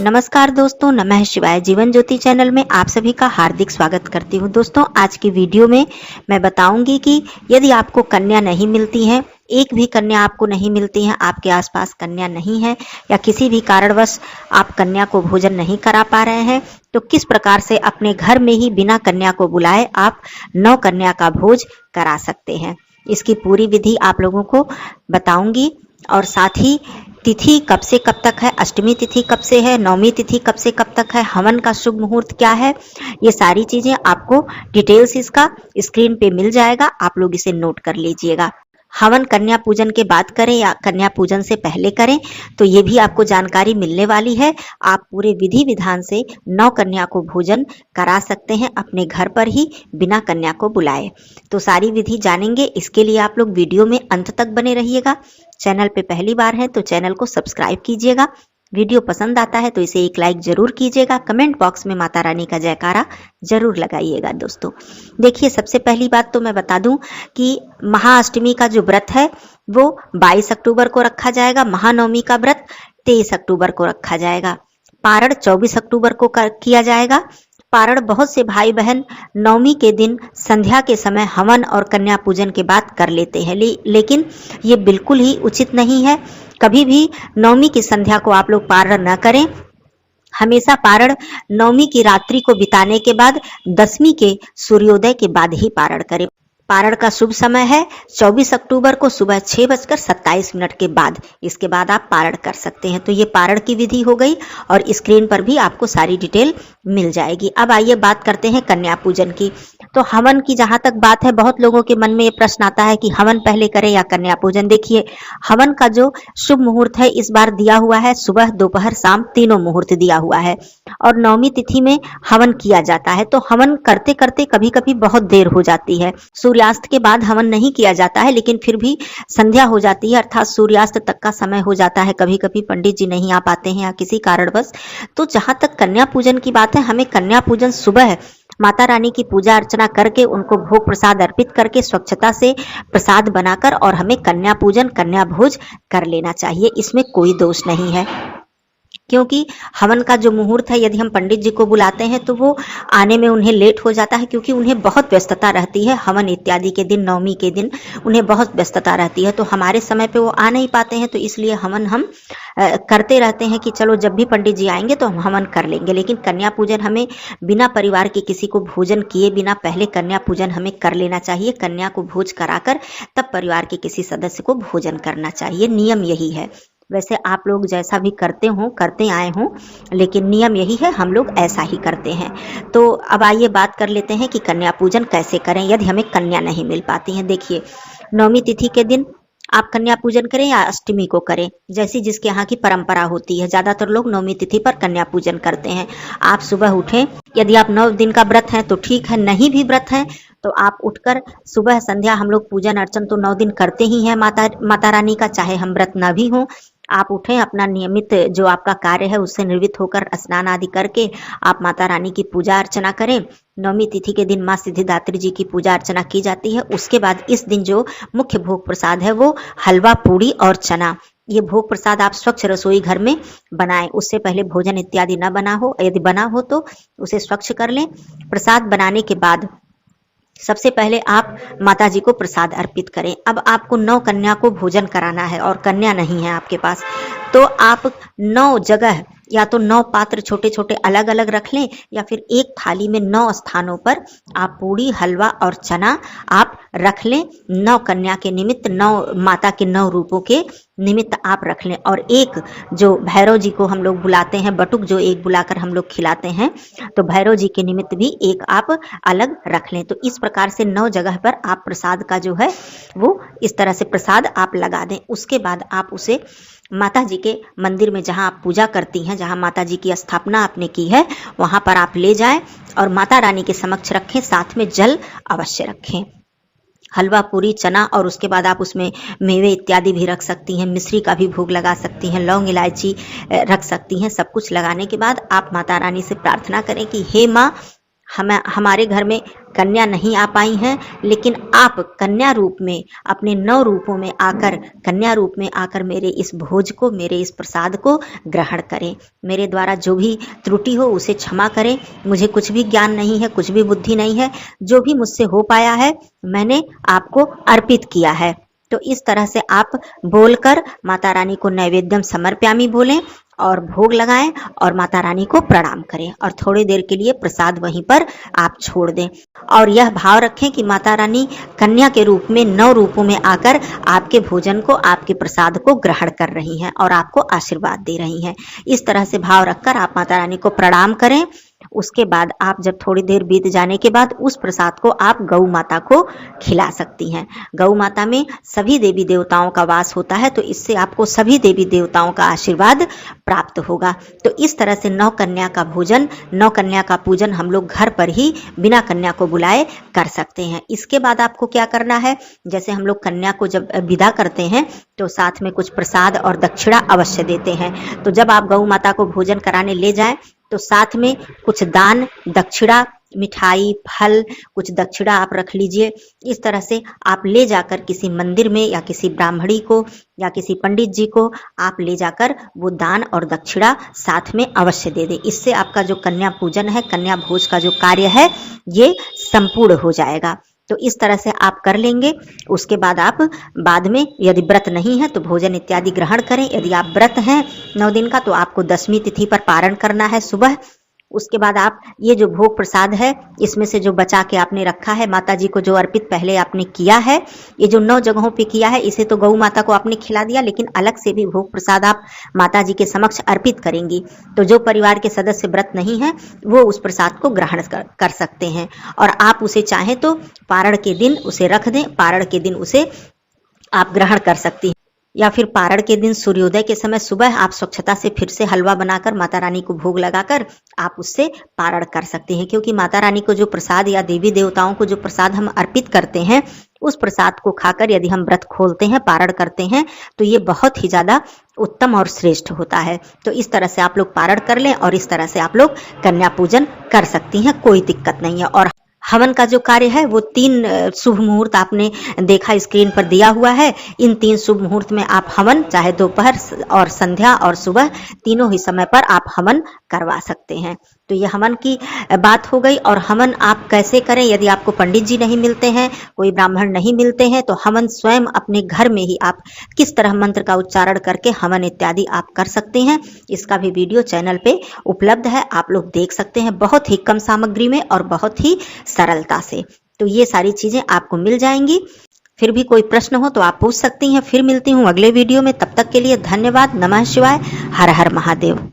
नमस्कार दोस्तों, नमः शिवाय। जीवन ज्योति चैनल में आप सभी का हार्दिक स्वागत करती हूँ। दोस्तों, आज की वीडियो में मैं बताऊंगी कि यदि आपको कन्या नहीं मिलती है, एक भी कन्या आपको नहीं मिलती है, आपके आसपास कन्या नहीं है या किसी भी कारणवश आप कन्या को भोजन नहीं करा पा रहे हैं, तो किस प्रकार से अपने घर में ही बिना कन्या को बुलाए आप 9 कन्या का भोज करा सकते हैं। इसकी पूरी विधि आप लोगों को बताऊंगी और साथ ही तिथि कब से कब तक है, अष्टमी तिथि कब से है, नवमी तिथि कब से कब तक है, हवन का शुभ मुहूर्त क्या है, ये सारी चीजें आपको डिटेल्स इसका स्क्रीन पे मिल जाएगा। आप लोग इसे नोट कर लीजिएगा। हवन कन्या पूजन के बाद करें या कन्या पूजन से पहले करें, तो ये भी आपको जानकारी मिलने वाली है। आप पूरे विधि विधान से 9 कन्या को भोजन करा सकते हैं अपने घर पर ही बिना कन्या को बुलाए। तो सारी विधि जानेंगे, इसके लिए आप लोग वीडियो में अंत तक बने रहिएगा। चैनल पे पहली बार है तो चैनल को सब्सक्राइब कीजिएगा। वीडियो पसंद आता है तो इसे एक लाइक जरूर कीजिएगा। कमेंट बॉक्स में माता रानी का जयकारा जरूर लगाइएगा। दोस्तों देखिए, सबसे पहली बात तो मैं बता दूं कि महाअष्टमी का जो व्रत है वो 22 अक्टूबर को रखा जाएगा। महानवमी का व्रत 23 अक्टूबर को रखा जाएगा। पारण 24 अक्टूबर को किया जाएगा। पारण बहुत से भाई बहन नवमी के दिन संध्या के समय हवन और कन्या पूजन के बाद कर लेते हैं, लेकिन ये बिल्कुल ही उचित नहीं है। कभी भी नवमी की संध्या को आप लोग पारण न करें। हमेशा पारण नवमी की रात्रि को बिताने के बाद 10वीं के सूर्योदय के बाद ही पारण करें। पारण का शुभ समय है 24 अक्टूबर को सुबह 6:27 के बाद। इसके बाद आप पारण कर सकते हैं। तो ये पारण की विधि हो गई और स्क्रीन पर भी आपको सारी डिटेल मिल जाएगी। अब आइए बात करते हैं कन्या पूजन की। तो हवन की जहां तक बात है, बहुत लोगों के मन में ये प्रश्न आता है कि हवन पहले करें या कन्या पूजन। देखिए, हवन का जो शुभ मुहूर्त है इस बार दिया हुआ है सुबह, दोपहर, शाम, तीनों मुहूर्त दिया हुआ है और नवमी तिथि में हवन किया जाता है। तो हवन करते करते कभी कभी बहुत देर हो जाती है। सूर्यास्त के बाद हवन नहीं किया जाता है, लेकिन फिर भी संध्या हो जाती है, अर्थात सूर्यास्त तक का समय हो जाता है। कभी कभी पंडित जी नहीं आ पाते हैं या किसी कारणवश। तो जहां तक कन्या पूजन की बात है, हमें कन्या पूजन सुबह माता रानी की पूजा अर्चना करके उनको भोग प्रसाद अर्पित करके स्वच्छता से प्रसाद बनाकर और हमें कन्या पूजन, कन्या भोज कर लेना चाहिए। इसमें कोई दोष नहीं है, क्योंकि हवन का जो मुहूर्त है, यदि हम पंडित जी को बुलाते हैं तो वो आने में उन्हें लेट हो जाता है, क्योंकि उन्हें बहुत व्यस्तता रहती है। हवन इत्यादि के दिन, नवमी के दिन उन्हें बहुत व्यस्तता रहती है, तो हमारे समय पे वो आ नहीं पाते हैं। तो इसलिए हवन हम करते रहते हैं कि चलो जब भी पंडित जी आएंगे तो हम हवन कर लेंगे। लेकिन कन्या पूजन हमें बिना परिवार के किसी को भोजन किए बिना पहले कन्या पूजन हमें कर लेना चाहिए। कन्या को भोज कराकर तब परिवार के किसी सदस्य को भोजन करना चाहिए। नियम यही है। वैसे आप लोग जैसा भी करते आए हों, लेकिन नियम यही है, हम लोग ऐसा ही करते हैं। तो अब आइए बात कर लेते हैं कि कन्या पूजन कैसे करें यदि हमें कन्या नहीं मिल पाती है। देखिए, नवमी तिथि के दिन आप कन्या पूजन करें या अष्टमी को करें, जैसी जिसके यहाँ की परंपरा होती है। ज्यादातर लोग नवमी तिथि पर कन्या पूजन करते हैं। आप सुबह उठें, यदि आप 9 दिन का व्रत है तो ठीक है, नहीं भी व्रत है तो आप उठकर सुबह संध्या, हम लोग पूजन अर्चन तो 9 दिन करते ही हैं माता रानी का, चाहे हम व्रत न भी हों। आप उठें, अपना नियमित जो आपका कार्य है उससे निवृत्त होकर स्नान आदि करके आप माता रानी की पूजा अर्चना करें। नवमी तिथि के दिन माँ सिद्धिदात्री जी की पूजा अर्चना की जाती है। उसके बाद इस दिन जो मुख्य भोग प्रसाद है वो हलवा, पूड़ी और चना, ये भोग प्रसाद आप स्वच्छ रसोई घर में बनाएं। उससे पहले भोजन इत्यादि न बना हो, यदि बना हो तो उसे स्वच्छ कर लें। प्रसाद बनाने के बाद सबसे पहले आप माता जी को प्रसाद अर्पित करें। अब आपको 9 कन्या को भोजन कराना है और कन्या नहीं है आपके पास, तो आप 9 जगह या तो 9 पात्र छोटे छोटे अलग अलग रख लें, या फिर एक थाली में 9 स्थानों पर आप पूड़ी, हलवा और चना आप रख लें। 9 कन्या के निमित्त, 9 माता के 9 रूपों के निमित्त आप रख लें। और एक जो भैरव जी को हम लोग बुलाते हैं, बटुक जो एक बुलाकर हम लोग खिलाते हैं, तो भैरव जी के निमित्त भी एक आप अलग रख लें। तो इस प्रकार से 9 जगह पर आप प्रसाद का जो है वो इस तरह से प्रसाद आप लगा दें। उसके बाद आप उसे माता जी के मंदिर में, जहां आप पूजा करती हैं, जहां माता जी की स्थापना आपने की है, वहां पर आप ले जाएं और माता रानी के समक्ष रखें। साथ में जल अवश्य रखें, हलवा, पूरी, चना, और उसके बाद आप उसमें मेवे इत्यादि भी रख सकती हैं। मिश्री का भी भोग लगा सकती हैं, लौंग इलायची रख सकती हैं। सब कुछ लगाने के बाद आप माता रानी से प्रार्थना करें कि हे माँ, हमारे घर में कन्या नहीं आ पाई हैं, लेकिन आप कन्या रूप में अपने 9 रूपों में आकर, कन्या रूप में आकर मेरे इस भोज को, मेरे इस प्रसाद को ग्रहण करें। मेरे द्वारा जो भी त्रुटि हो उसे क्षमा करें। मुझे कुछ भी ज्ञान नहीं है, कुछ भी बुद्धि नहीं है, जो भी मुझसे हो पाया है मैंने आपको अर्पित किया है। तो इस तरह से आप बोलकर माता रानी को नैवेद्यम समर्पयामि बोलें और भोग लगाएं और माता रानी को प्रणाम करें और थोड़ी देर के लिए प्रसाद वहीं पर आप छोड़ दें और यह भाव रखें कि माता रानी कन्या के रूप में 9 रूपों में आकर आपके भोजन को, आपके प्रसाद को ग्रहण कर रही हैं और आपको आशीर्वाद दे रही हैं। इस तरह से भाव रखकर आप माता रानी को प्रणाम करें। उसके बाद आप जब थोड़ी देर बीत जाने के बाद उस प्रसाद को आप गौ माता को खिला सकती हैं। गौ माता में सभी देवी देवताओं का वास होता है, तो इससे आपको सभी देवी देवताओं का आशीर्वाद प्राप्त होगा। तो इस तरह से 9 कन्या का भोजन, 9 कन्या का पूजन हम लोग घर पर ही बिना कन्या को बुलाए कर सकते हैं। इसके बाद आपको क्या करना है, जैसे हम लोग कन्या को जब विदा करते हैं तो साथ में कुछ प्रसाद और दक्षिणा अवश्य देते हैं। तो जब आप गौ माता को भोजन कराने ले जाएं तो साथ में कुछ दान, दक्षिणा, मिठाई, फल, कुछ दक्षिणा आप रख लीजिए। इस तरह से आप ले जाकर किसी मंदिर में या किसी ब्राह्मणी को या किसी पंडित जी को आप ले जाकर वो दान और दक्षिणा साथ में अवश्य दे दें। इससे आपका जो कन्या पूजन है, कन्या भोज का जो कार्य है, ये संपूर्ण हो जाएगा। तो इस तरह से आप कर लेंगे। उसके बाद आप बाद में यदि व्रत नहीं है तो भोजन इत्यादि ग्रहण करें। यदि आप व्रत हैं 9 दिन का तो आपको 10वीं तिथि पर पारण करना है सुबह। उसके बाद आप ये जो भोग प्रसाद है, इसमें से जो बचा के आपने रखा है, माता जी को जो अर्पित पहले आपने किया है, ये जो 9 जगहों पे किया है, इसे तो गौ माता को आपने खिला दिया, लेकिन अलग से भी भोग प्रसाद आप माता जी के समक्ष अर्पित करेंगी। तो जो परिवार के सदस्य व्रत नहीं है वो उस प्रसाद को ग्रहण कर सकते हैं और आप उसे चाहें तो पारण के दिन उसे रख दें, पारण के दिन उसे आप ग्रहण कर सकती हैं। या फिर पारण के दिन सूर्योदय के समय सुबह आप स्वच्छता से फिर से हलवा बनाकर माता रानी को भोग लगाकर आप उससे पारण कर सकते हैं। क्योंकि माता रानी को जो प्रसाद या देवी देवताओं को जो प्रसाद हम अर्पित करते हैं, उस प्रसाद को खाकर यदि हम व्रत खोलते हैं, पारण करते हैं, तो ये बहुत ही ज्यादा उत्तम और श्रेष्ठ होता है। तो इस तरह से आप लोग पारण कर लें और इस तरह से आप लोग कन्या पूजन कर सकती हैं, कोई दिक्कत नहीं है। और हवन का जो कार्य है वो 3 शुभ मुहूर्त आपने देखा स्क्रीन पर दिया हुआ है। इन 3 शुभ मुहूर्त में आप हवन, चाहे दोपहर और संध्या और सुबह, तीनों ही समय पर आप हवन करवा सकते हैं। तो ये हवन की बात हो गई। और हवन आप कैसे करें, यदि आपको पंडित जी नहीं मिलते हैं, कोई ब्राह्मण नहीं मिलते हैं, तो हवन स्वयं अपने घर में ही आप किस तरह मंत्र का उच्चारण करके हवन इत्यादि आप कर सकते हैं। इसका भी वीडियो चैनल पे उपलब्ध है, आप लोग देख सकते हैं, बहुत ही कम सामग्री में और बहुत ही सरलता से। तो ये सारी चीजें आपको मिल जाएंगी। फिर भी कोई प्रश्न हो तो आप पूछ सकती हैं। फिर मिलती हूँ अगले वीडियो में, तब तक के लिए धन्यवाद। नमः शिवाय। हर हर महादेव।